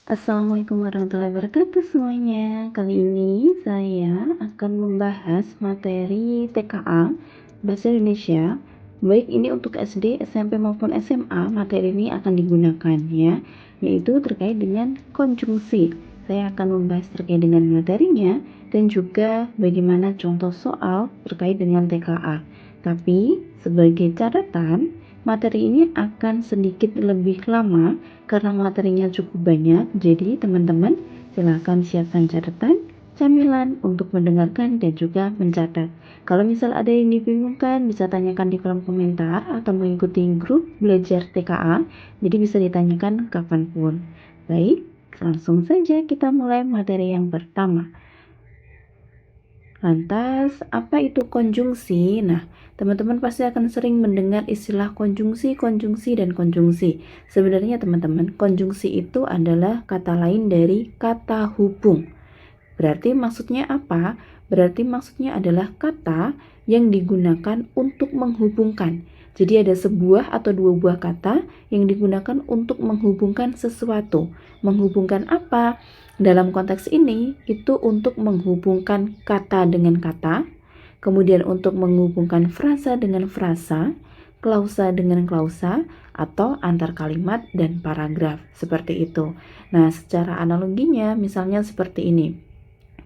Assalamualaikum warahmatullahi wabarakatuh semuanya. Kali ini saya akan membahas materi TKA Bahasa Indonesia. Baik ini untuk SD, SMP maupun SMA, materi ini akan digunakan ya, yaitu terkait dengan konjungsi. Saya akan membahas terkait dengan materinya dan juga bagaimana contoh soal terkait dengan TKA. Tapi sebagai catatan, materi ini akan sedikit lebih lama karena materinya cukup banyak. Jadi teman-teman silahkan siapkan catatan, camilan untuk mendengarkan dan juga mencatat. Kalau misal ada yang dibingungkan, bisa tanyakan di kolom komentar atau mengikuti grup belajar TKA, jadi bisa ditanyakan kapanpun. Baik, langsung saja kita mulai materi yang pertama. Lantas, apa itu konjungsi? Nah, teman-teman pasti akan sering mendengar istilah konjungsi, dan konjungsi. Sebenarnya teman-teman, konjungsi itu adalah kata lain dari kata hubung. Berarti maksudnya apa? Berarti maksudnya adalah kata yang digunakan untuk menghubungkan. Jadi ada sebuah atau dua buah kata yang digunakan untuk menghubungkan sesuatu. Menghubungkan apa? Dalam konteks ini, itu untuk menghubungkan kata dengan kata, kemudian untuk menghubungkan frasa dengan frasa, klausa dengan klausa, atau antar kalimat dan paragraf. Seperti itu. Nah, secara analoginya misalnya seperti ini.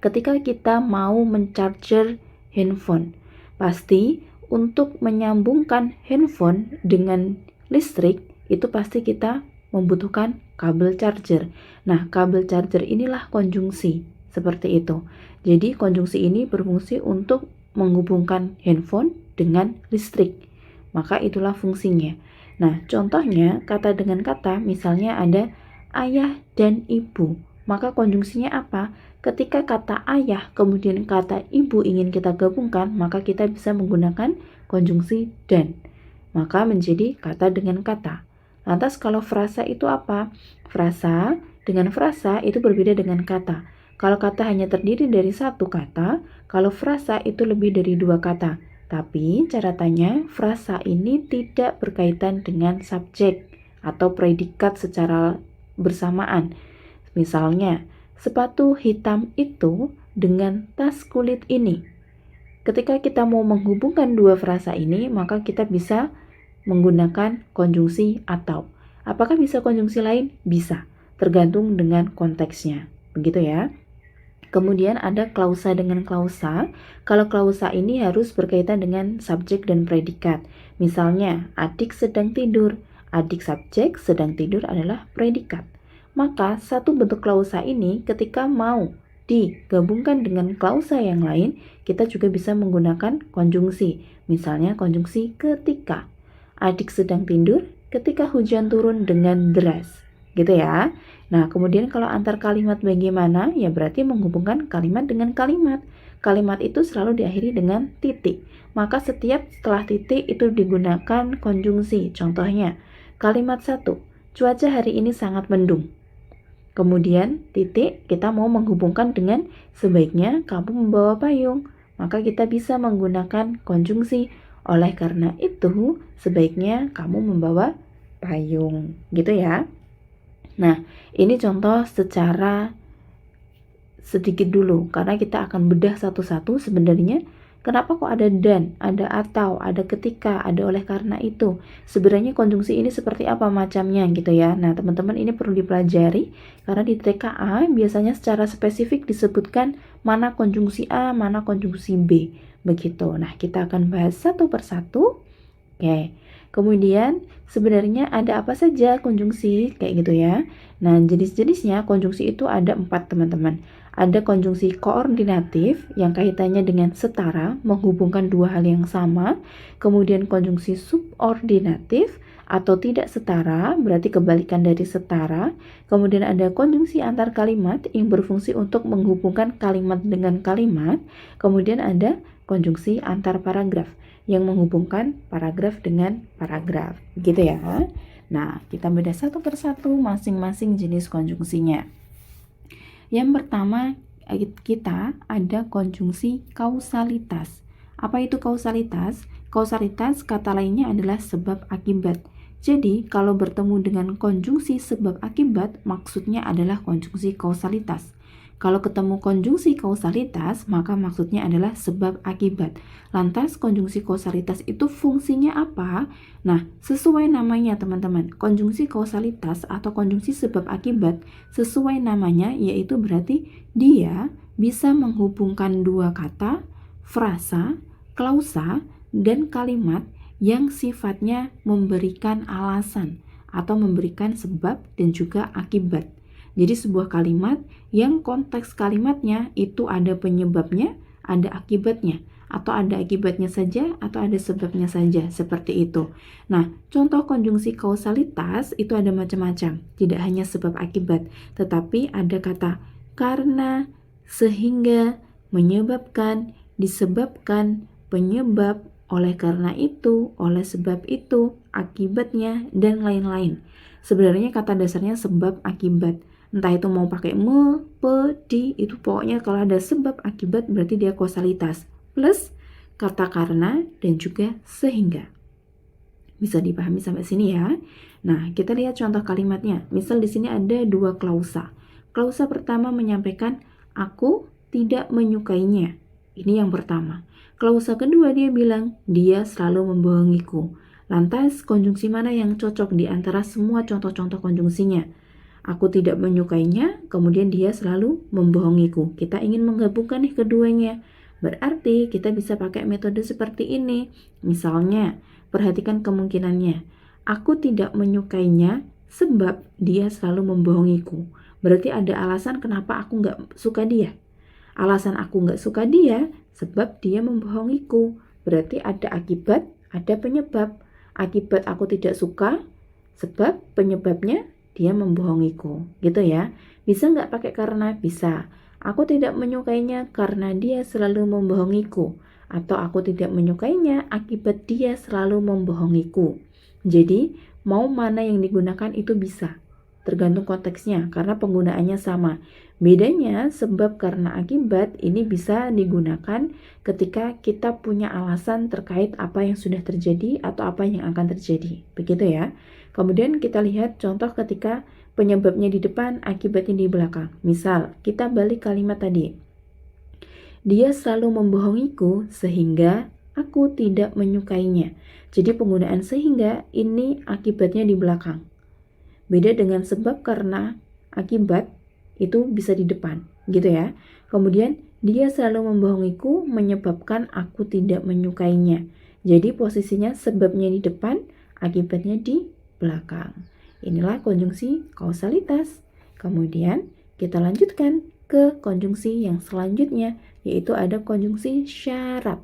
Ketika kita mau mencharger handphone, pasti untuk menyambungkan handphone dengan listrik, itu pasti kita membutuhkan kabel charger. Nah, kabel charger inilah konjungsi, seperti itu. Jadi, konjungsi ini berfungsi untuk menghubungkan handphone dengan listrik. Maka itulah fungsinya. Nah, contohnya kata dengan kata, misalnya ada ayah dan ibu. Maka konjungsinya apa? Ketika kata ayah kemudian kata ibu ingin kita gabungkan, maka kita bisa menggunakan konjungsi dan. Maka menjadi kata dengan kata. Lantas kalau frasa itu apa? Frasa dengan frasa itu berbeda dengan kata. Kalau kata hanya terdiri dari satu kata, kalau frasa itu lebih dari dua kata. Tapi catatannya frasa ini tidak berkaitan dengan subjek atau predikat secara bersamaan. Misalnya, sepatu hitam itu dengan tas kulit ini. Ketika kita mau menghubungkan dua frasa ini, maka kita bisa menggunakan konjungsi atau. Apakah bisa konjungsi lain? Bisa, tergantung dengan konteksnya. Begitu ya. Kemudian ada klausa dengan klausa. Kalau klausa ini harus berkaitan dengan subjek dan predikat. Misalnya, adik sedang tidur. Adik subjek, sedang tidur adalah predikat. Maka satu bentuk klausa ini ketika mau digabungkan dengan klausa yang lain, kita juga bisa menggunakan konjungsi. Misalnya konjungsi ketika. Adik sedang tidur ketika hujan turun dengan deras. Gitu ya. Nah, kemudian kalau antar kalimat bagaimana? Ya berarti menghubungkan kalimat dengan kalimat. Kalimat itu selalu diakhiri dengan titik. Maka setiap setelah titik itu digunakan konjungsi. Contohnya, kalimat 1. Cuaca hari ini sangat mendung. Kemudian titik kita mau menghubungkan dengan sebaiknya kamu membawa payung. Maka kita bisa menggunakan konjungsi. Oleh karena itu, sebaiknya kamu membawa payung. Gitu ya. Nah, ini contoh secara sedikit dulu, karena kita akan bedah satu-satu sebenarnya kenapa kok ada dan, ada atau, ada ketika, ada oleh karena itu. Sebenarnya konjungsi ini seperti apa macamnya gitu ya. Nah, teman-teman ini perlu dipelajari, karena di TKA biasanya secara spesifik disebutkan mana konjungsi A, mana konjungsi B. Begitu. Nah, kita akan bahas satu persatu. Oke. Kemudian sebenarnya ada apa saja konjungsi kayak gitu ya. Nah, jenis-jenisnya konjungsi itu ada 4 teman-teman. Ada konjungsi koordinatif yang kaitannya dengan setara, menghubungkan dua hal yang sama. Kemudian konjungsi subordinatif atau tidak setara, berarti kebalikan dari setara. Kemudian ada konjungsi antar kalimat yang berfungsi untuk menghubungkan kalimat dengan kalimat. Kemudian ada konjungsi antar paragraf yang menghubungkan paragraf dengan paragraf, gitu ya. Nah, kita bedah satu persatu masing-masing jenis konjungsinya. Yang pertama, kita ada konjungsi kausalitas. Apa itu kausalitas? Kausalitas kata lainnya adalah sebab akibat. Jadi, kalau bertemu dengan konjungsi sebab akibat, maksudnya adalah konjungsi kausalitas. Kalau ketemu konjungsi kausalitas, maka maksudnya adalah sebab akibat. Lantas, konjungsi kausalitas itu fungsinya apa? Nah, sesuai namanya teman-teman, konjungsi kausalitas atau konjungsi sebab akibat, sesuai namanya yaitu berarti dia bisa menghubungkan dua kata, frasa, klausa, dan kalimat yang sifatnya memberikan alasan atau memberikan sebab dan juga akibat. Jadi sebuah kalimat yang konteks kalimatnya itu ada penyebabnya, ada akibatnya, atau ada akibatnya saja, atau ada sebabnya saja, seperti itu. Nah, contoh konjungsi kausalitas itu ada macam-macam, tidak hanya sebab akibat, tetapi ada kata karena, sehingga, menyebabkan, disebabkan, penyebab, oleh karena itu, oleh sebab itu, akibatnya, dan lain-lain. Sebenarnya kata dasarnya sebab akibat. Entah itu mau pakai me, pe, di, itu pokoknya kalau ada sebab akibat berarti dia kausalitas. Plus kata karena dan juga sehingga. Bisa dipahami sampai sini ya. Nah, kita lihat contoh kalimatnya. Misal di sini ada dua klausa. Klausa pertama menyampaikan aku tidak menyukainya. Ini yang pertama. Klausa kedua dia bilang, dia selalu membohongiku. Lantas, konjungsi mana yang cocok di antara semua contoh-contoh konjungsinya? Aku tidak menyukainya, kemudian dia selalu membohongiku. Kita ingin menggabungkan nih keduanya. Berarti kita bisa pakai metode seperti ini. Misalnya, perhatikan kemungkinannya. Aku tidak menyukainya sebab dia selalu membohongiku. Berarti ada alasan kenapa aku nggak suka dia. Alasan aku nggak suka dia sebab dia membohongiku. Berarti ada akibat, ada penyebab. Akibat aku tidak suka sebab penyebabnya dia membohongiku. Gitu ya. Bisa nggak pakai karena? Bisa. Aku tidak menyukainya karena dia selalu membohongiku. Atau aku tidak menyukainya akibat dia selalu membohongiku. Jadi, mau mana yang digunakan itu bisa. Tergantung konteksnya, karena penggunaannya sama. Bedanya sebab karena akibat ini bisa digunakan ketika kita punya alasan terkait apa yang sudah terjadi atau apa yang akan terjadi. Begitu ya. Kemudian kita lihat contoh ketika penyebabnya di depan, akibatnya di belakang. Misal, kita balik kalimat tadi. Dia selalu membohongiku sehingga aku tidak menyukainya. Jadi penggunaan sehingga ini akibatnya di belakang. Beda dengan sebab karena akibat itu bisa di depan, gitu ya. Kemudian dia selalu membohongiku menyebabkan aku tidak menyukainya. Jadi posisinya sebabnya di depan, akibatnya di belakang. Inilah konjungsi kausalitas. Kemudian kita lanjutkan ke konjungsi yang selanjutnya, yaitu ada konjungsi syarat.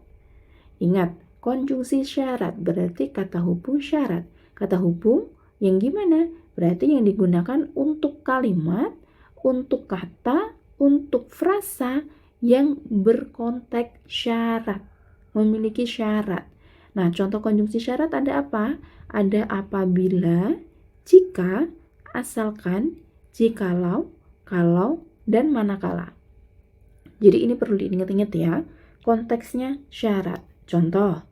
Ingat, konjungsi syarat berarti kata hubung syarat. Kata hubung yang gimana? Berarti yang digunakan untuk kalimat, untuk kata, untuk frasa yang berkonteks syarat, memiliki syarat. Nah, contoh konjungsi syarat ada apa? Ada apabila, jika, asalkan, jikalau, kalau, dan manakala. Jadi ini perlu diingat-ingat ya, konteksnya syarat. Contoh,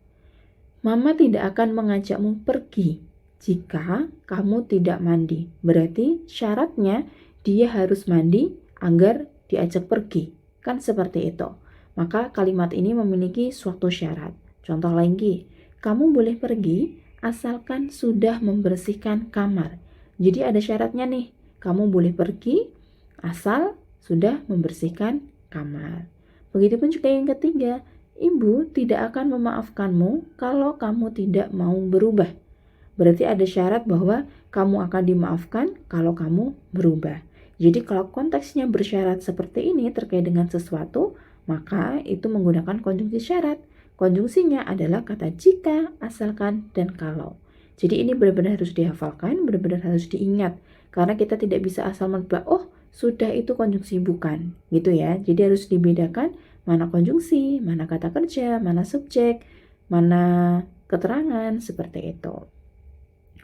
Mama tidak akan mengajakmu pergi jika kamu tidak mandi. Berarti syaratnya dia harus mandi agar diajak pergi. Kan seperti itu. Maka kalimat ini memiliki suatu syarat. Contoh lagi, kamu boleh pergi asalkan sudah membersihkan kamar. Jadi ada syaratnya nih, kamu boleh pergi asal sudah membersihkan kamar. Begitupun juga yang ketiga, ibu tidak akan memaafkanmu kalau kamu tidak mau berubah. Berarti ada syarat bahwa kamu akan dimaafkan kalau kamu berubah. Jadi kalau konteksnya bersyarat seperti ini terkait dengan sesuatu, maka itu menggunakan konjungsi syarat. Konjungsinya adalah kata jika, asalkan, dan kalau. Jadi ini benar-benar harus dihafalkan, benar-benar harus diingat. Karena kita tidak bisa asal menebak, oh sudah itu konjungsi bukan. Gitu ya. Jadi harus dibedakan mana konjungsi, mana kata kerja, mana subjek, mana keterangan, seperti itu.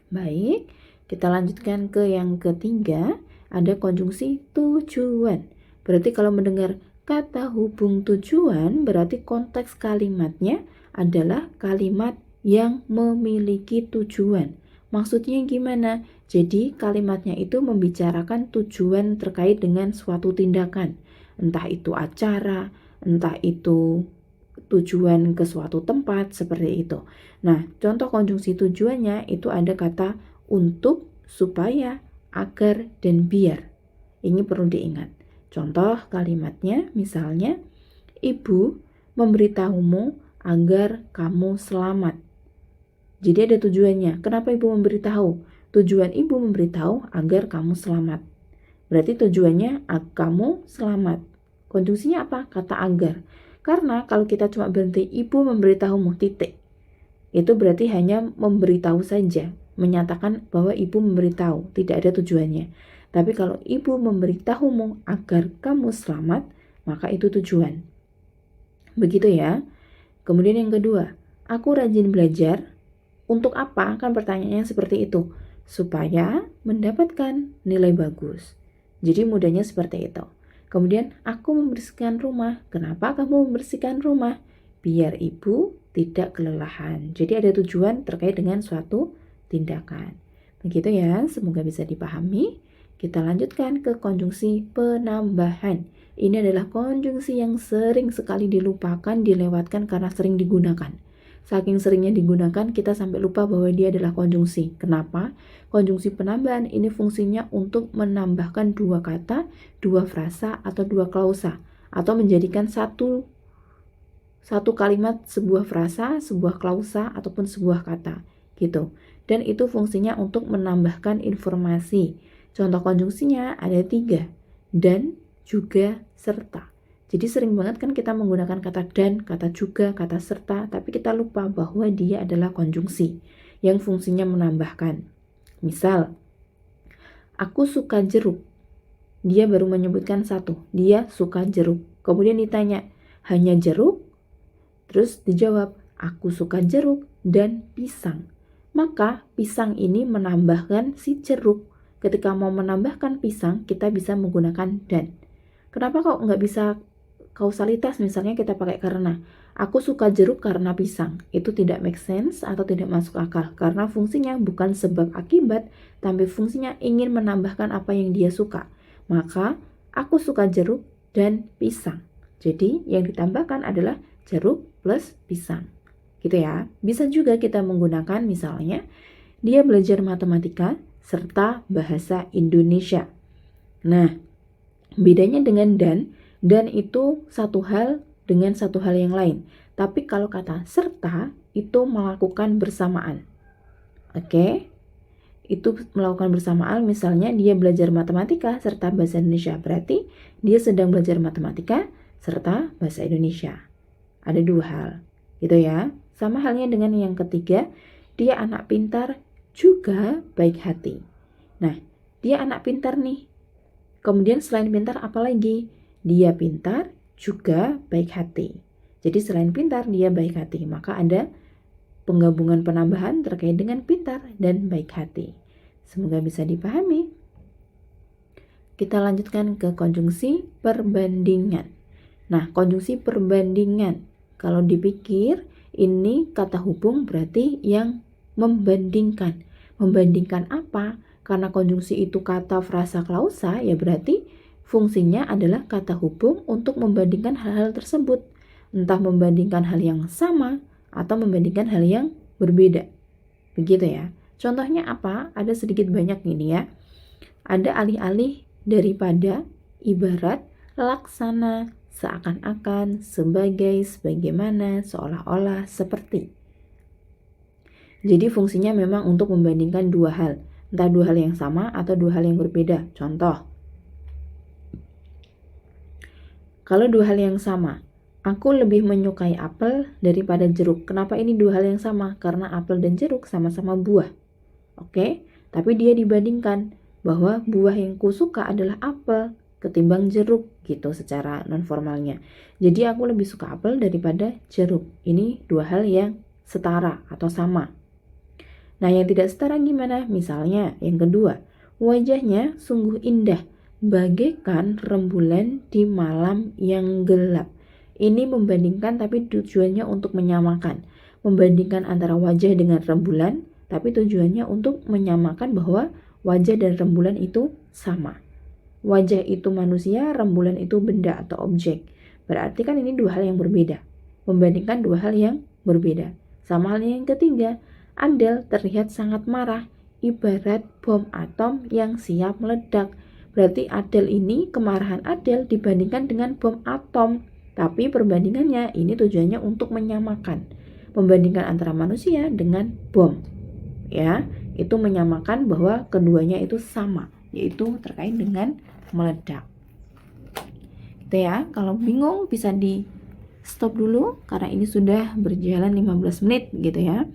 Baik, kita lanjutkan ke yang ketiga, ada konjungsi tujuan. Berarti kalau mendengar kata hubung tujuan, berarti konteks kalimatnya adalah kalimat yang memiliki tujuan. Maksudnya gimana? Jadi kalimatnya itu membicarakan tujuan terkait dengan suatu tindakan. Entah itu acara, entah itu tujuan ke suatu tempat, seperti itu. Nah, contoh konjungsi tujuannya itu ada kata untuk, supaya, agar, dan biar. Ini perlu diingat. Contoh kalimatnya misalnya, ibu memberitahumu agar kamu selamat. Jadi ada tujuannya. Kenapa ibu memberitahu? Tujuan ibu memberitahu agar kamu selamat. Berarti tujuannya kamu selamat. Konjungsinya apa? Kata agar. Karena kalau kita cuma berhenti ibu memberitahumu titik, itu berarti hanya memberitahu saja, menyatakan bahwa ibu memberitahu, tidak ada tujuannya. Tapi kalau ibu memberitahumu agar kamu selamat, maka itu tujuan. Begitu ya. Kemudian yang kedua, aku rajin belajar. Untuk apa? Kan pertanyaannya seperti itu. Supaya mendapatkan nilai bagus. Jadi mudahnya seperti itu. Kemudian aku membersihkan rumah. Kenapa kamu membersihkan rumah? Biar ibu tidak kelelahan. Jadi ada tujuan terkait dengan suatu tindakan. Begitu ya, semoga bisa dipahami. Kita lanjutkan ke konjungsi penambahan. Ini adalah konjungsi yang sering sekali dilupakan, dilewatkan karena sering digunakan. Saking seringnya digunakan, kita sampai lupa bahwa dia adalah konjungsi. Kenapa? Konjungsi penambahan ini fungsinya untuk menambahkan dua kata, dua frasa, atau dua klausa. Atau menjadikan satu kalimat, sebuah frasa, sebuah klausa, ataupun sebuah kata. Gitu. Dan itu fungsinya untuk menambahkan informasi. Contoh konjungsinya ada 3. Dan, juga, serta. Jadi sering banget kan kita menggunakan kata dan, kata juga, kata serta, tapi kita lupa bahwa dia adalah konjungsi yang fungsinya menambahkan. Misal, aku suka jeruk. Dia baru menyebutkan satu, dia suka jeruk. Kemudian ditanya, hanya jeruk? Terus dijawab, aku suka jeruk dan pisang. Maka pisang ini menambahkan si jeruk. Ketika mau menambahkan pisang, kita bisa menggunakan dan. Kenapa kok nggak bisa kausalitas? Misalnya kita pakai karena. Aku suka jeruk karena pisang. Itu tidak make sense atau tidak masuk akal. Karena fungsinya bukan sebab akibat, tapi fungsinya ingin menambahkan apa yang dia suka. Maka, aku suka jeruk dan pisang. Jadi, yang ditambahkan adalah jeruk plus pisang. Gitu ya. Bisa juga kita menggunakan misalnya, dia belajar matematika serta bahasa Indonesia. Nah, bedanya dengan dan itu satu hal dengan satu hal yang lain. Tapi kalau kata serta, itu melakukan bersamaan. Oke? Itu melakukan bersamaan, misalnya dia belajar matematika serta bahasa Indonesia. Berarti dia sedang belajar matematika serta bahasa Indonesia. Ada dua hal. Gitu ya. Sama halnya dengan yang ketiga, dia anak pintar juga baik hati. Nah, dia anak pintar nih. Kemudian selain pintar apa lagi? Dia pintar juga baik hati. Jadi selain pintar dia baik hati. Maka ada penggabungan penambahan terkait dengan pintar dan baik hati. Semoga bisa dipahami. Kita lanjutkan ke konjungsi perbandingan. Nah, konjungsi perbandingan. Kalau dipikir ini kata hubung berarti yang membandingkan. Membandingkan apa? Karena konjungsi itu kata, frasa, klausa, ya berarti fungsinya adalah kata hubung untuk membandingkan hal-hal tersebut. Entah membandingkan hal yang sama atau membandingkan hal yang berbeda. Begitu ya. Contohnya apa? Ada sedikit banyak ini ya. Ada alih-alih, daripada, ibarat, laksana, seakan-akan, sebagai, sebagaimana, seolah-olah, seperti. Jadi fungsinya memang untuk membandingkan dua hal. Entah dua hal yang sama atau dua hal yang berbeda. Contoh, kalau dua hal yang sama, aku lebih menyukai apel daripada jeruk. Kenapa ini dua hal yang sama? Karena apel dan jeruk sama-sama buah. Oke? Tapi dia dibandingkan bahwa buah yang kusuka adalah apel ketimbang jeruk gitu secara non formalnya. Jadi aku lebih suka apel daripada jeruk. Ini dua hal yang setara atau sama. Nah, yang tidak setara gimana? Misalnya, yang kedua, wajahnya sungguh indah, bagaikan rembulan di malam yang gelap. Ini membandingkan tapi tujuannya untuk menyamakan. Membandingkan antara wajah dengan rembulan tapi tujuannya untuk menyamakan bahwa wajah dan rembulan itu sama. Wajah itu manusia, rembulan itu benda atau objek. Berarti kan ini dua hal yang berbeda. Membandingkan dua hal yang berbeda. Sama halnya yang ketiga, Adele terlihat sangat marah, ibarat bom atom yang siap meledak. Berarti Adele ini, kemarahan Adele dibandingkan dengan bom atom. Tapi perbandingannya ini tujuannya untuk menyamakan. Membandingkan antara manusia dengan bom. Ya, itu menyamakan bahwa keduanya itu sama, yaitu terkait dengan meledak. Gitu ya, kalau bingung bisa di stop dulu karena ini sudah berjalan 15 menit gitu ya.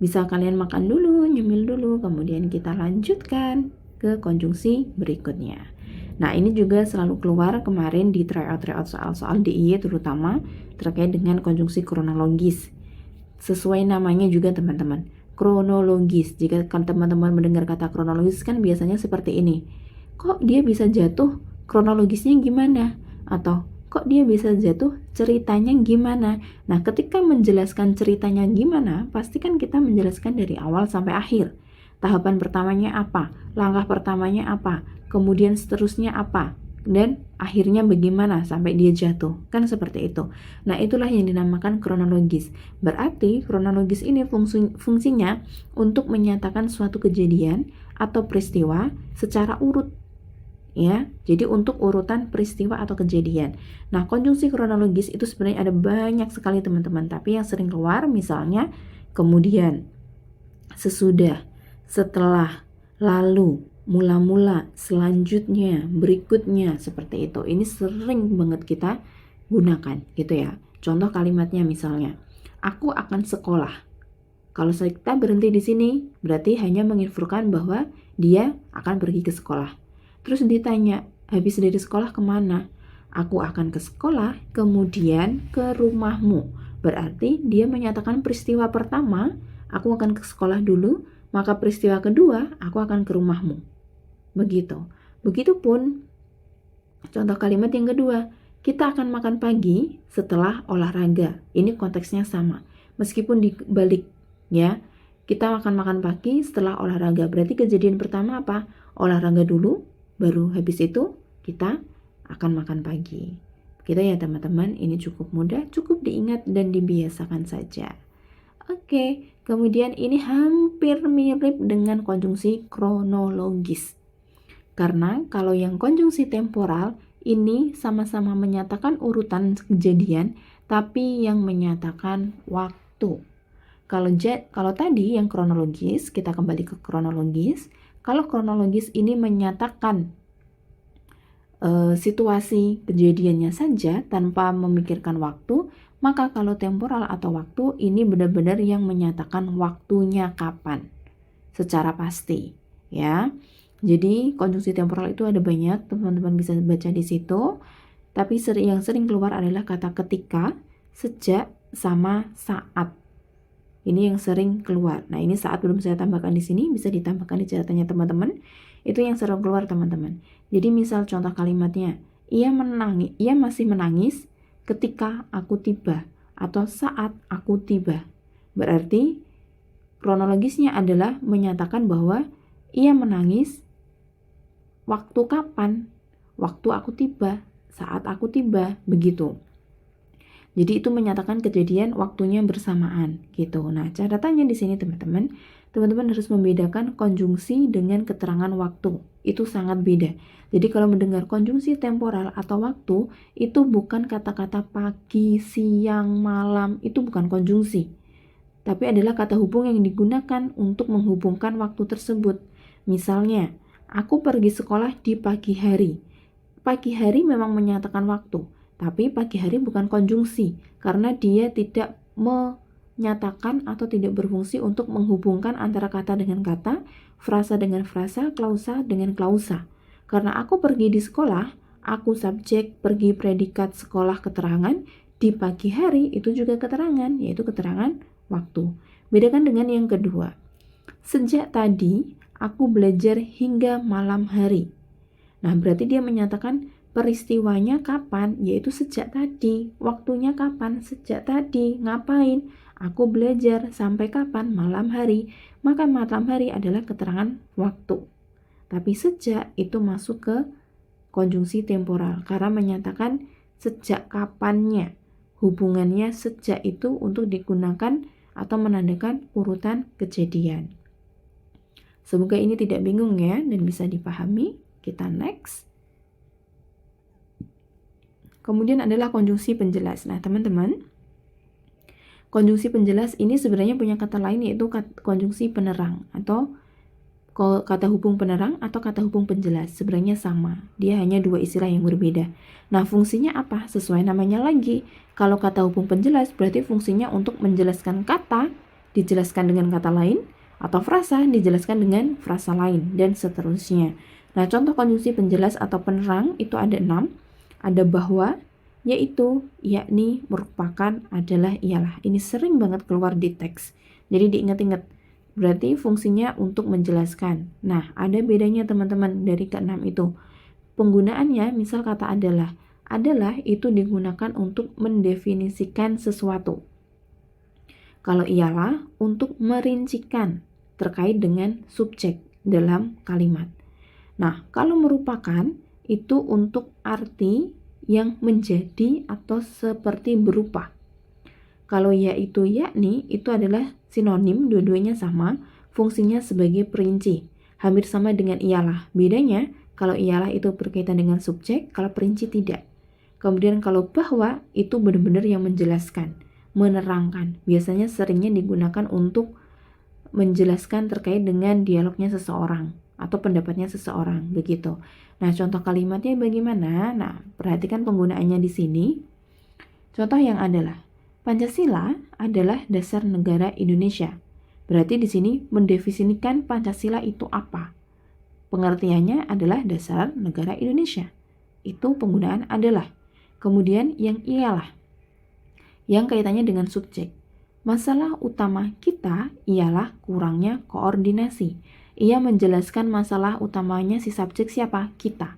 Bisa kalian makan dulu, nyemil dulu, kemudian kita lanjutkan ke konjungsi berikutnya. Nah, ini juga selalu keluar kemarin di tryout soal-soal DIY terutama terkait dengan konjungsi kronologis. Sesuai namanya juga teman-teman, kronologis. Jika teman-teman mendengar kata kronologis kan biasanya seperti ini. Kok dia bisa jatuh? Kronologisnya gimana? Atau kok dia bisa jatuh? Ceritanya gimana? Nah, ketika menjelaskan ceritanya gimana, pastikan kita menjelaskan dari awal sampai akhir. Tahapan pertamanya apa? Langkah pertamanya apa? Kemudian seterusnya apa? Dan akhirnya bagaimana sampai dia jatuh, kan seperti itu. Nah, itulah yang dinamakan kronologis. Berarti kronologis ini fungsinya untuk menyatakan suatu kejadian atau peristiwa secara urut, ya. Jadi untuk urutan peristiwa atau kejadian. Nah, konjungsi kronologis itu sebenarnya ada banyak sekali teman-teman, tapi yang sering keluar misalnya kemudian, sesudah, setelah, lalu, mula-mula, selanjutnya, berikutnya, seperti itu. Ini sering banget kita gunakan gitu ya. Contoh kalimatnya misalnya, aku akan sekolah. Kalau kita berhenti di sini, berarti hanya menginfokan bahwa dia akan pergi ke sekolah. Terus ditanya, habis dari sekolah kemana? Aku akan ke sekolah, kemudian ke rumahmu. Berarti dia menyatakan peristiwa pertama, aku akan ke sekolah dulu, maka peristiwa kedua, aku akan ke rumahmu. Begitu. Begitupun contoh kalimat yang kedua, kita akan makan pagi setelah olahraga. Ini konteksnya sama. Meskipun dibalik ya, kita akan makan pagi setelah olahraga. Berarti kejadian pertama apa? Olahraga dulu, baru habis itu kita akan makan pagi. Begitu ya teman-teman, ini cukup mudah, cukup diingat dan dibiasakan saja. Oke, kemudian ini hampir mirip dengan konjungsi kronologis. Karena kalau yang konjungsi temporal ini sama-sama menyatakan urutan kejadian, tapi yang menyatakan waktu. Kalau tadi yang kronologis, kita kembali ke kronologis. Kalau kronologis ini menyatakan situasi kejadiannya saja tanpa memikirkan waktu, maka kalau temporal atau waktu ini benar-benar yang menyatakan waktunya kapan secara pasti, ya. Jadi konjungsi temporal itu ada banyak, teman-teman bisa baca di situ. Tapi yang sering keluar adalah kata ketika, sejak, sama saat. Ini yang sering keluar. Nah, ini saat belum saya tambahkan di sini, bisa ditambahkan di catatannya teman-teman. Itu yang sering keluar teman-teman. Jadi misal contoh kalimatnya, ia masih menangis ketika aku tiba atau saat aku tiba. Berarti kronologisnya adalah menyatakan bahwa ia menangis waktu kapan? Waktu aku tiba, saat aku tiba, begitu. Jadi itu menyatakan kejadian waktunya bersamaan gitu. Nah, catatannya di sini teman-teman harus membedakan konjungsi dengan keterangan waktu. Itu sangat beda. Jadi kalau mendengar konjungsi temporal atau waktu, itu bukan kata-kata pagi, siang, malam, itu bukan konjungsi. Tapi adalah kata hubung yang digunakan untuk menghubungkan waktu tersebut. Misalnya, aku pergi sekolah di pagi hari. Pagi hari memang menyatakan waktu, tapi pagi hari bukan konjungsi karena dia tidak menyatakan atau tidak berfungsi untuk menghubungkan antara kata dengan kata, frasa dengan frasa, klausa dengan klausa. Karena aku pergi di sekolah, aku subjek, pergi predikat, sekolah keterangan, di pagi hari itu juga keterangan, yaitu keterangan waktu. Bedakan dengan yang kedua. Sejak tadi aku belajar hingga malam hari. Nah, berarti dia menyatakan peristiwanya kapan, yaitu sejak tadi. Waktunya kapan? Sejak tadi. Ngapain? Aku belajar sampai kapan? Malam hari. Maka malam hari adalah keterangan waktu. Tapi sejak itu masuk ke konjungsi temporal karena menyatakan sejak kapannya. Hubungannya sejak itu untuk digunakan atau menandakan urutan kejadian. Semoga ini tidak bingung ya dan bisa dipahami. Kita next. Kemudian adalah konjungsi penjelas. Nah, teman-teman, konjungsi penjelas ini sebenarnya punya kata lain yaitu konjungsi penerang atau kata hubung penerang atau kata hubung penjelas. Sebenarnya sama, dia hanya dua istilah yang berbeda. Nah, fungsinya apa? Sesuai namanya lagi. Kalau kata hubung penjelas berarti fungsinya untuk menjelaskan kata dijelaskan dengan kata lain, atau frasa dijelaskan dengan frasa lain, dan seterusnya. Nah, contoh konjungsi penjelas atau penerang itu ada 6. Ada bahwa, yaitu, yakni, merupakan, adalah, ialah. Ini sering banget keluar di teks. Jadi diingat-ingat. Berarti fungsinya untuk menjelaskan. Nah, ada bedanya teman-teman dari ke-6 itu. Penggunaannya, misal kata adalah. Adalah itu digunakan untuk mendefinisikan sesuatu. Kalau ialah, untuk merincikan terkait dengan subjek dalam kalimat. Nah, kalau merupakan, itu untuk arti yang menjadi atau seperti berupa. Kalau yaitu yakni, itu adalah sinonim, dua-duanya sama, fungsinya sebagai perinci. Hampir sama dengan ialah. Bedanya, kalau ialah itu berkaitan dengan subjek, kalau perinci tidak. Kemudian kalau bahwa, itu benar-benar yang menjelaskan, menerangkan. Biasanya seringnya digunakan untuk menjelaskan terkait dengan dialognya seseorang atau pendapatnya seseorang, begitu. Nah, contoh kalimatnya bagaimana? Nah, perhatikan penggunaannya di sini. Contoh yang adalah Pancasila adalah dasar negara Indonesia. Berarti di sini mendefinisikan Pancasila itu apa? Pengertiannya adalah dasar negara Indonesia. Itu penggunaan adalah. Kemudian yang ialah, yang kaitannya dengan subjek. Masalah utama kita ialah kurangnya koordinasi. Ia menjelaskan masalah utamanya si subjek siapa? Kita.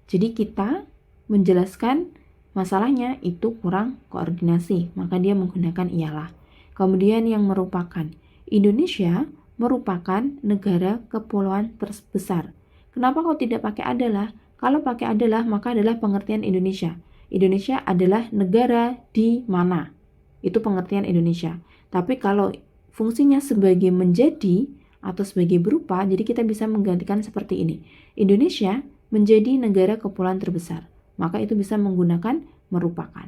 Jadi kita menjelaskan masalahnya itu kurang koordinasi, maka dia menggunakan ialah. Kemudian yang merupakan. Indonesia merupakan negara kepulauan terbesar. Kenapa kok tidak pakai adalah? Kalau pakai adalah, maka adalah pengertian Indonesia. Indonesia adalah negara di mana? Itu pengertian Indonesia. Tapi kalau fungsinya sebagai menjadi atau sebagai berupa, jadi kita bisa menggantikan seperti ini. Indonesia menjadi negara kepulauan terbesar. Maka itu bisa menggunakan merupakan.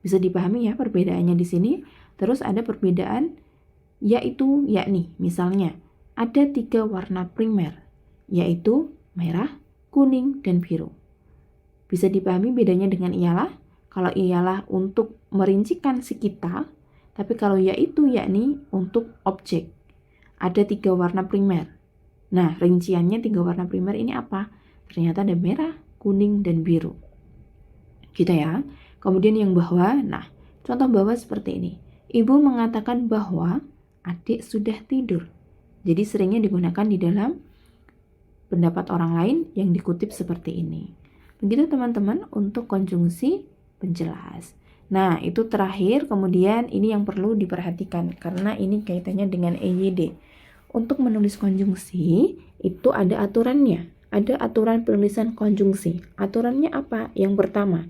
Bisa dipahami ya perbedaannya di sini. Terus ada perbedaan yaitu yakni. Misalnya ada 3 warna primer, yaitu merah, kuning, dan biru. Bisa dipahami bedanya dengan ialah. Kalau ialah untuk merincikan si kita, tapi kalau yaitu yakni untuk objek. Ada 3 warna primer. Nah, rinciannya 3 warna primer ini apa? Ternyata ada merah, kuning, dan biru. Gitu ya. Kemudian yang bahwa, nah, contoh bahwa seperti ini. Ibu mengatakan bahwa adik sudah tidur. Jadi seringnya digunakan di dalam pendapat orang lain yang dikutip seperti ini. Begitu teman-teman untuk konjungsi penjelas. Nah, itu terakhir, kemudian ini yang perlu diperhatikan karena ini kaitannya dengan EYD. Untuk menulis konjungsi, itu ada aturannya. Ada aturan penulisan konjungsi. Aturannya apa? Yang pertama,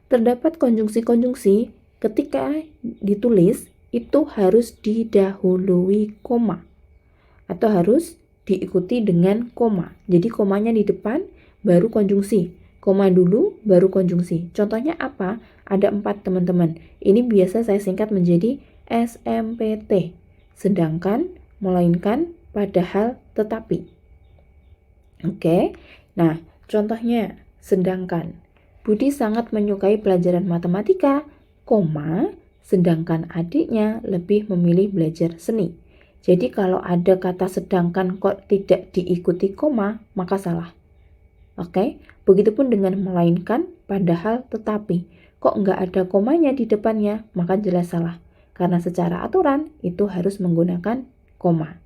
terdapat konjungsi-konjungsi ketika ditulis itu harus didahului koma atau harus diikuti dengan koma. Jadi komanya di depan baru konjungsi. Koma dulu baru konjungsi. Contohnya apa? Ada 4 teman-teman. Ini biasa saya singkat menjadi SMPT. Sedangkan, melainkan, padahal, tetapi. Oke. Nah, contohnya sedangkan. Budi sangat menyukai pelajaran matematika, koma, sedangkan adiknya lebih memilih belajar seni. Jadi kalau ada kata sedangkan kok tidak diikuti koma, maka salah. Oke, begitupun dengan melainkan, padahal, tetapi. Kok nggak ada komanya di depannya, maka jelas salah. Karena secara aturan, itu harus menggunakan koma.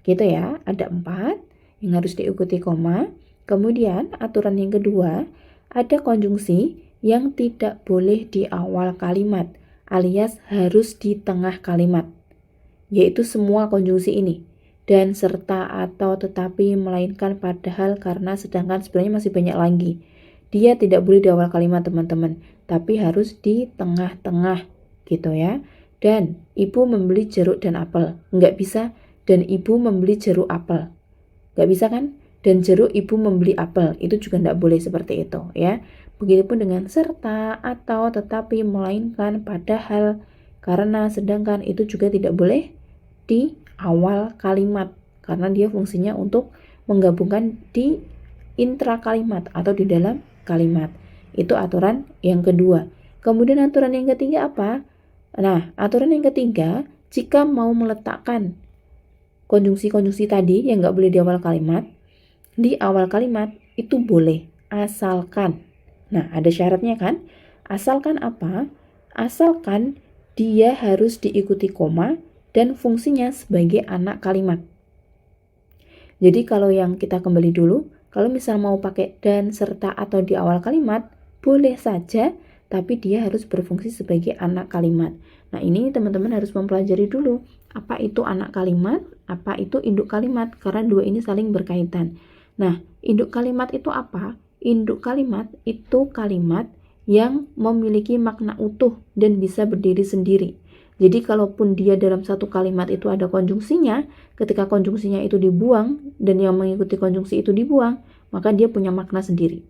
Begitu ya, ada 4 yang harus diikuti koma. Kemudian, aturan yang kedua, ada konjungsi yang tidak boleh di awal kalimat. alias harus di tengah kalimat, yaitu semua konjungsi ini. Dan serta, atau, tetapi, melainkan, padahal, karena, sedangkan, sebenarnya masih banyak lagi. Dia tidak boleh di awal kalimat teman-teman, tapi harus di tengah-tengah gitu ya. Dan ibu membeli jeruk dan apel, nggak bisa. Dan ibu membeli jeruk apel, nggak bisa kan? Dan jeruk ibu membeli apel, itu juga nggak boleh seperti itu ya. Begitupun dengan serta, atau, tetapi, melainkan, padahal, karena, sedangkan, itu juga tidak boleh di awal kalimat, karena dia fungsinya untuk menggabungkan di intra kalimat atau di dalam kalimat. Itu aturan yang kedua. Kemudian aturan yang ketiga apa? Nah, aturan yang ketiga, jika mau meletakkan konjungsi-konjungsi tadi yang nggak boleh di awal kalimat itu boleh, asalkan. Nah, ada syaratnya kan? Asalkan apa? Asalkan dia harus diikuti koma dan fungsinya sebagai anak kalimat. Jadi kalau yang kita kembali dulu, kalau misal mau pakai dan, serta, atau di awal kalimat, boleh saja, tapi dia harus berfungsi sebagai anak kalimat. Nah, ini teman-teman harus mempelajari dulu, apa itu anak kalimat, apa itu induk kalimat, karena dua ini saling berkaitan. Nah, induk kalimat itu apa? Induk kalimat itu kalimat yang memiliki makna utuh dan bisa berdiri sendiri. Jadi kalaupun dia dalam satu kalimat itu ada konjungsinya, ketika konjungsinya itu dibuang dan yang mengikuti konjungsi itu dibuang, maka dia punya makna sendiri.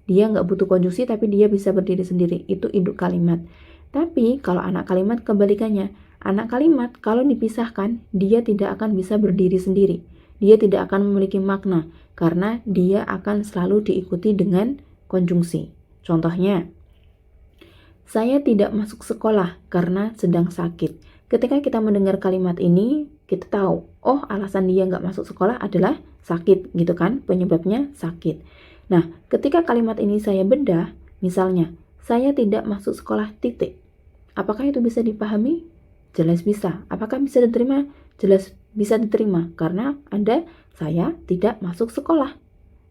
Dia nggak butuh konjungsi tapi dia bisa berdiri sendiri. Itu induk kalimat. Tapi kalau anak kalimat kebalikannya. Anak kalimat kalau dipisahkan, dia tidak akan bisa berdiri sendiri. Dia tidak akan memiliki makna karena dia akan selalu diikuti dengan konjungsi. Contohnya, saya tidak masuk sekolah karena sedang sakit. Ketika kita mendengar kalimat ini, kita tahu, oh alasan dia nggak masuk sekolah adalah sakit, gitu kan? Penyebabnya sakit. Nah, ketika kalimat ini saya bedah, misalnya, saya tidak masuk sekolah titik. Apakah itu bisa dipahami? Jelas bisa. Apakah bisa diterima? Jelas bisa diterima, karena ada saya tidak masuk sekolah.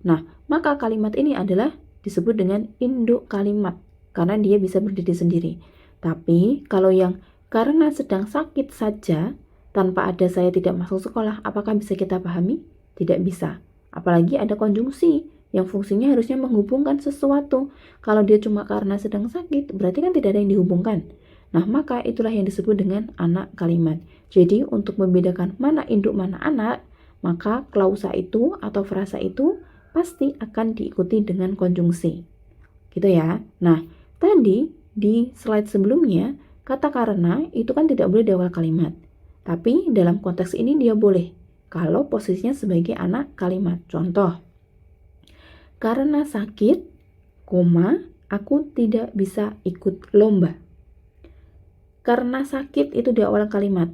Nah, maka kalimat ini adalah disebut dengan induk kalimat, karena dia bisa berdiri sendiri. Tapi kalau yang karena sedang sakit saja, tanpa ada saya tidak masuk sekolah, apakah bisa kita pahami? Tidak bisa. Apalagi ada konjungsi yang fungsinya harusnya menghubungkan sesuatu. Kalau dia cuma karena sedang sakit, berarti kan tidak ada yang dihubungkan. Nah, maka itulah yang disebut dengan anak kalimat. Jadi, untuk membedakan mana induk, mana anak, maka klausa itu atau frasa itu pasti akan diikuti dengan konjungsi. Gitu ya. Nah, tadi di slide sebelumnya, kata karena itu kan tidak boleh di awal kalimat. Tapi dalam konteks ini dia boleh kalau posisinya sebagai anak kalimat. Contoh, karena sakit, aku tidak bisa ikut lomba. Karena sakit itu di awal kalimat.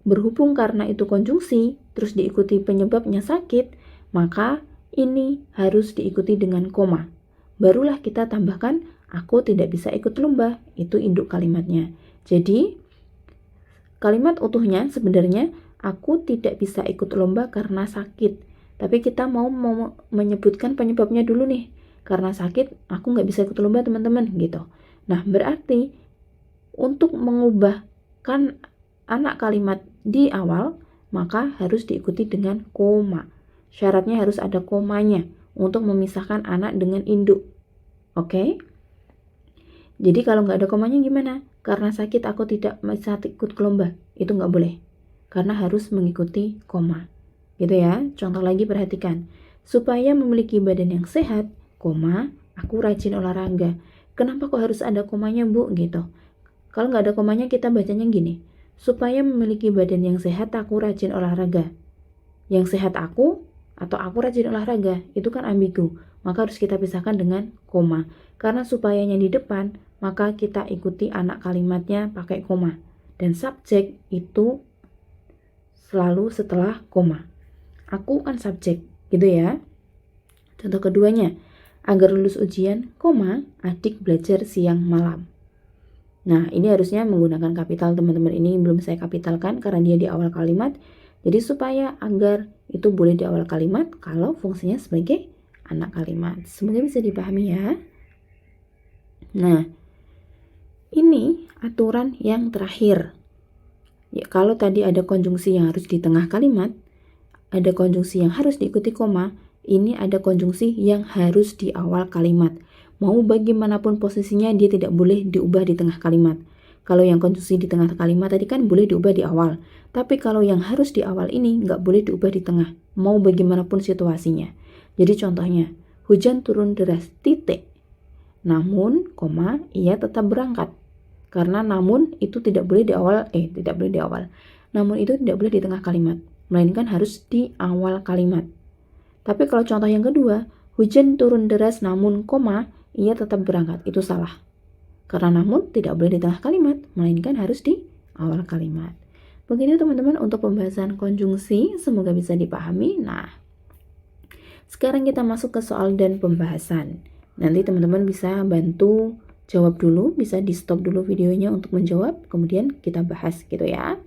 Berhubung karena itu konjungsi, terus diikuti penyebabnya sakit, maka ini harus diikuti dengan koma. Barulah kita tambahkan aku tidak bisa ikut lomba, itu induk kalimatnya. Jadi kalimat utuhnya sebenarnya aku tidak bisa ikut lomba karena sakit. Tapi kita mau menyebutkan penyebabnya dulu nih. Karena sakit aku nggak bisa ikut lomba teman-teman gitu. Nah, berarti untuk mengubahkan anak kalimat di awal, maka harus diikuti dengan koma. Syaratnya harus ada komanya untuk memisahkan anak dengan induk. Oke? Jadi kalau nggak ada komanya gimana? Karena sakit aku tidak bisa ikut lomba. Itu nggak boleh. Karena harus mengikuti koma. Gitu ya. Contoh lagi perhatikan. Supaya memiliki badan yang sehat, aku rajin olahraga. Kenapa kok harus ada komanya, Bu? Gitu. Kalau nggak ada komanya kita bacanya gini. Supaya memiliki badan yang sehat, aku rajin olahraga. Yang sehat aku atau aku rajin olahraga, itu kan ambigu. Maka harus kita pisahkan dengan koma. Karena supayanya di depan, maka kita ikuti anak kalimatnya pakai koma. Dan subjek itu selalu setelah koma. Aku kan subjek, gitu ya. Contoh keduanya, agar lulus ujian, adik belajar siang malam. Nah, ini harusnya menggunakan kapital teman-teman, ini belum saya kapitalkan karena dia di awal kalimat. Jadi supaya agar itu boleh di awal kalimat kalau fungsinya sebagai anak kalimat. Semoga bisa dipahami ya. Nah, Ini aturan yang terakhir. Ya, kalau tadi ada konjungsi yang harus di tengah kalimat, ada konjungsi yang harus diikuti koma, ini ada konjungsi yang harus di awal kalimat. Mau bagaimanapun posisinya, dia tidak boleh diubah di tengah kalimat. Kalau yang konjungsi di tengah kalimat tadi kan boleh diubah di awal. Tapi kalau yang harus di awal ini nggak boleh diubah di tengah. Mau bagaimanapun situasinya. Jadi contohnya, hujan turun deras, titik. Namun, koma, ia tetap berangkat. Karena namun itu tidak boleh di awal, tidak boleh di awal. Namun itu tidak boleh di tengah kalimat, melainkan harus di awal kalimat. Tapi kalau contoh yang kedua, hujan turun deras namun koma, ia tetap berangkat. Itu salah. Karena namun tidak boleh di tengah kalimat, melainkan harus di awal kalimat. Begitu teman-teman untuk pembahasan konjungsi, semoga bisa dipahami. Nah, sekarang kita masuk ke soal dan pembahasan. Nanti teman-teman bisa bantu jawab dulu, bisa di stop dulu videonya untuk menjawab, kemudian kita bahas gitu ya.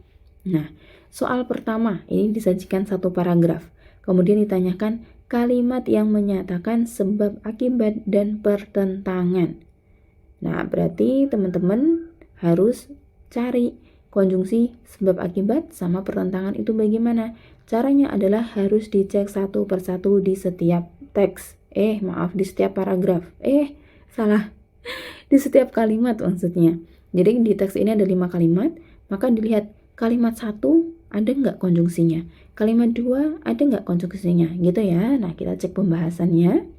Nah, soal pertama ini disajikan satu paragraf. Kemudian ditanyakan kalimat yang menyatakan sebab akibat dan pertentangan. Nah, berarti teman-teman harus cari konjungsi sebab akibat sama pertentangan itu bagaimana. Caranya adalah harus dicek satu persatu di setiap teks. Di setiap paragraf. Salah. Di setiap kalimat maksudnya. Jadi di teks ini ada 5 kalimat, maka dilihat kalimat 1 ada nggak konjungsinya, kalimat 2 ada nggak konjungsinya, gitu ya. Nah, kita cek pembahasannya.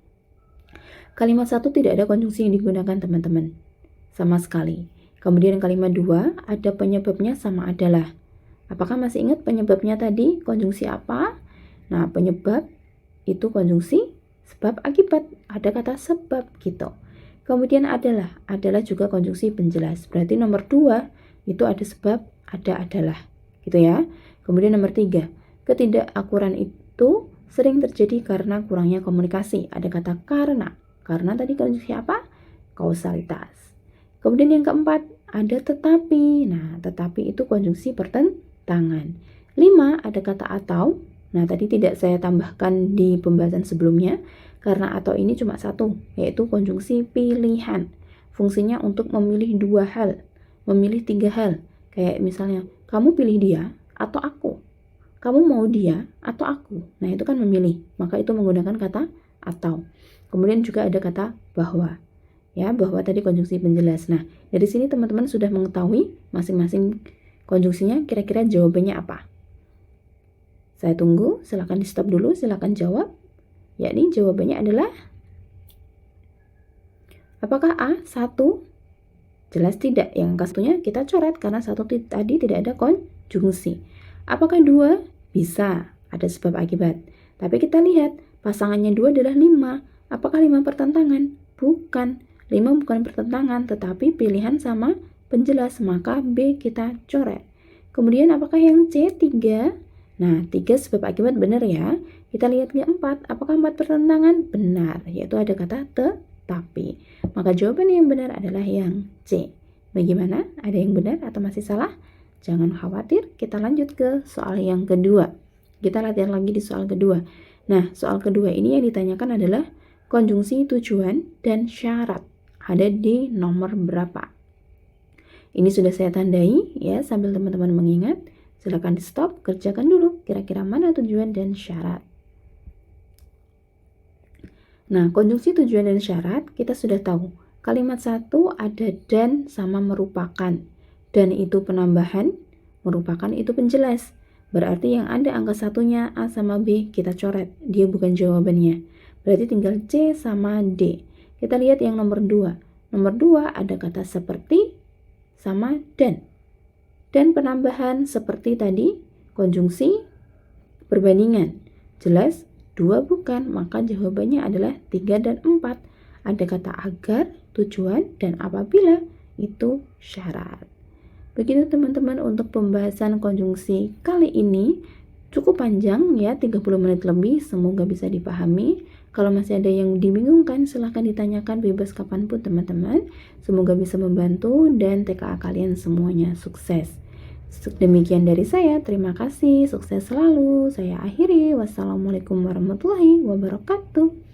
Kalimat 1 tidak ada konjungsi yang digunakan teman-teman, sama sekali. Kemudian kalimat 2 ada penyebabnya sama adalah. Apakah masih ingat penyebabnya tadi konjungsi apa? Nah, penyebab itu konjungsi sebab akibat, ada kata sebab gitu. Kemudian adalah juga konjungsi penjelas. Berarti nomor 2 itu ada sebab, ada adalah. Gitu ya. Kemudian nomor 3, ketidakakuran itu sering terjadi karena kurangnya komunikasi. Ada kata karena. Karena tadi konjungsi apa? Kausalitas. Kemudian yang keempat, ada tetapi. Nah, tetapi itu konjungsi pertentangan. 5, ada kata atau. Nah, tadi tidak saya tambahkan di pembahasan sebelumnya. Karena atau ini cuma satu, yaitu konjungsi pilihan. Fungsinya untuk memilih 2 hal, memilih 3 hal. Kayak misalnya, kamu pilih dia atau aku. Kamu mau dia atau aku. Nah, itu kan memilih. Maka itu menggunakan kata atau. Kemudian juga ada kata bahwa. Ya, bahwa tadi konjungsi penjelas. Nah, dari sini teman-teman sudah mengetahui masing-masing konjungsinya, kira-kira jawabannya apa. Saya tunggu, silakan di stop dulu, silakan jawab. Yakni jawabannya adalah apakah A? 1? Jelas tidak. Yang satunya kita coret karena 1 tadi tidak ada konjungsi. Apakah 2? Bisa. Ada sebab akibat. Tapi kita lihat pasangannya 2 adalah 5. Apakah 5 pertentangan? Bukan. 5 bukan pertentangan, tetapi pilihan sama penjelas. Maka B kita coret. Kemudian apakah yang C? 3? Nah, 3 sebab akibat benar ya. Kita lihat ke 4. Apakah 4 pertentangan? Benar, yaitu ada kata tetapi. Maka jawaban yang benar adalah yang C. Bagaimana? Ada yang benar atau masih salah? Jangan khawatir, kita lanjut ke soal yang kedua. Kita latihan lagi di soal kedua. Nah, soal kedua ini yang ditanyakan adalah konjungsi tujuan dan syarat. Ada di nomor berapa? Ini sudah saya tandai ya, sambil teman-teman mengingat. Silakan di stop, kerjakan dulu kira-kira mana tujuan dan syarat. Nah, konjungsi tujuan dan syarat kita sudah tahu. Kalimat 1 ada dan sama merupakan. Dan itu penambahan, merupakan itu penjelas. Berarti yang ada angka satunya A sama B kita coret. Dia bukan jawabannya. Berarti tinggal C sama D. Kita lihat yang nomor 2. Nomor 2 ada kata seperti sama dan. Dan penambahan seperti tadi, konjungsi perbandingan. Jelas 2 bukan, maka jawabannya adalah 3 dan 4. Ada kata agar, tujuan, dan apabila, itu syarat. Begitu teman-teman untuk pembahasan konjungsi kali ini. Cukup panjang ya, 30 menit lebih, semoga bisa dipahami. Kalau masih ada yang dibingungkan, silahkan ditanyakan bebas kapanpun teman-teman. Semoga bisa membantu dan TKA kalian semuanya sukses. Demikian dari saya, terima kasih, sukses selalu. Saya akhiri, wassalamualaikum warahmatullahi wabarakatuh.